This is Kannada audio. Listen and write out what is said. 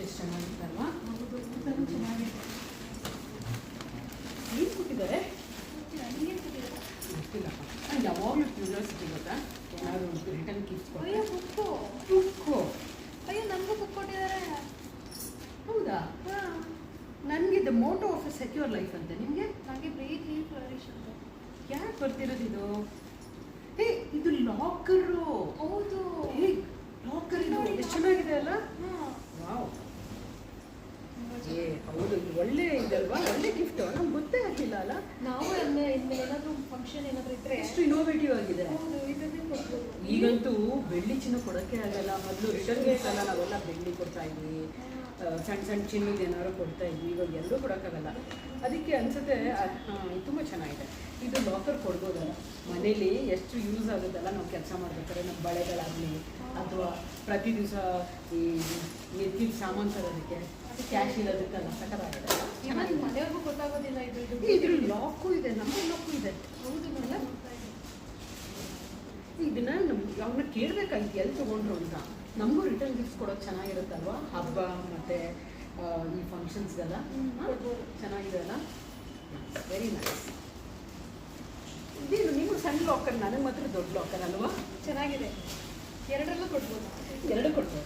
ಎಷ್ಟು ಚೆನ್ನಾಗಿತ್ತಲ್ವಾ? ಹೌದು ಚೆನ್ನಾಗಿದೆ. ಏನು ಕೊಟ್ಟಿದ್ದಾರೆ ನನಗೆ ಕೊಟ್ಟಿದ್ದಾರೆ ಗೊತ್ತಿಲ್ಲಪ್ಪ. ನಾನು ಯಾವಾಗಲೂ ಕ್ಯೂರಿಯಾಸಿಟಿ ಗೊತ್ತಾ, ಏನಾದರೂ ರಿಟರ್ನ್ ಗಿಫ್ಟ್ಸ್ ಅಯ್ಯೋ ಬುಕ್ಕು. ಬುಕ್ಕು. ಅಯ್ಯೋ ನನಗೂ ಬುಕ್ ಕೊಟ್ಟಿದ್ದಾರೆ. ಹೌದಾ? ಹಾಂ, ನನಗೆ the motto of A secure life ಅಂತ. ನಿಮಗೆ ನನಗೆ ಬ್ರೀತ್ ಲೀವ್ ಫ್ಲರಿಶ್ ಅಂತ. ಯಾಕೆ ಬರ್ತಿರೋದು ಇದು? ಹೇ, ಇದು ಲಾಕರು. ಹೌದು. ಹೇ, ಲಾಕರ್ ಇದು ಎಷ್ಟು ಚೆನ್ನಾಗಿದೆ ಅಲ್ಲ? ಹಾಂ, ವಾವ್. ಏ ಹೌದು, ಇದು ಒಳ್ಳೆ ಇದಲ್ವಾ? ಒಳ್ಳೆ ಗಿಫ್ಟ್. ನಮ್ಗೆ ಗೊತ್ತೇ ಆಗಿಲ್ಲ ಅಲ್ಲ? ನಾವು ಅಂದರೆ ಇನ್ಮೇಲೆ ಏನಾದರೂ ಫಂಕ್ಷನ್ ಏನಾದರೂ ಇದ್ದರೆ ಎಷ್ಟು ಇನೋವೇಟಿವ್ ಆಗಿದೆ. ಹೌದು ಇದನ್ನೇ ಕೊಡ್ಬೋದು. ಈಗಂತೂ ಬೆಳ್ಳಿ ಚಿನ್ನ ಕೊಡೋಕ್ಕೆ ಆಗಲ್ಲ. ಮೊದಲು ರಿಟರ್ನ್ ಗಿಫ್ಟ್ ಎಲ್ಲ ನಾವೆಲ್ಲ ಬೆಳ್ಳಿ ಕೊಡ್ತಾ ಇದ್ವಿ, ಸಣ್ಣ ಸಣ್ಣ ಚಿನ್ನದ ಏನಾದ್ರು ಕೊಡ್ತಾ ಇದ್ವಿ. ಇವಾಗ ಎಲ್ಲರೂ ಕೊಡೋಕ್ಕಾಗಲ್ಲ. ಅದಕ್ಕೆ ಅನಿಸುತ್ತೆ ತುಂಬ ಚೆನ್ನಾಗಿದೆ. ಇದು ಲಾಕರ್ ಕೊಡ್ಬೋದಲ್ಲ, ಮನೇಲಿ ಎಷ್ಟು ಯೂಸ್ ಆಗುತ್ತಲ್ಲ. ನಾವು ಕೆಲಸ ಮಾಡ್ಬೇಕಾದ್ರೆ ನಮ್ಮ ಬಳೆಗಳಾಗಲಿ ಅಥವಾ ಪ್ರತಿ ದಿವಸ ಈ ಎತ್ತಿದ ಸಾಮಾನು ತರೋದಕ್ಕೆ, ಕ್ಯಾಶ್ ಇರೋದಕ್ಕೆಲ್ಲ ಸಕ್ಕತ್ತಾಗಿದೆ. ಇವತ್ತು ಮನೆಯವ್ರಿಗೂ ಗೊತ್ತಾಗೋದಿಲ್ಲ ಇದು. ಇದ್ರ ಲಾಕು ಇದೆ, ನಮ್ಮ ಲಾಕು ಇದೆ. ಹೌದು ಅಲ್ಲ? ನೋಡ್ತಾ ಇದ್ದೀನಿ. ಇದನ್ನ ಅವ್ರನ್ನ ಕೇಳಬೇಕಾಗಿತ್ತು ಎಲ್ಲಿ ತೊಗೊಂಡ್ರು ಅಂತ. ನಮಗೂ ರಿಟರ್ನ್ ಗಿಫ್ಟ್ಸ್ ಕೊಡೋದು ಚೆನ್ನಾಗಿರುತ್ತಲ್ವಾ? ಹಬ್ಬ ಮತ್ತು ಈ ಫಂಕ್ಷನ್ಸ್ಗೆಲ್ಲ ಚೆನ್ನಾಗಿದೆ ಅಲ್ಲ? Very nice. ಇದೇನು ನೀವು ಸಣ್ಣ ಲಾಕರ್, ನನಗೆ ಮಾತ್ರ ದೊಡ್ಡ ಲಾಕರ್ ಅಲ್ವಾ? ಚೆನ್ನಾಗಿದೆ. ಎರಡರಲ್ಲೂ ಕೊಡ್ಬೋದು. ಎರಡು ಕೊಡ್ಬೋದು.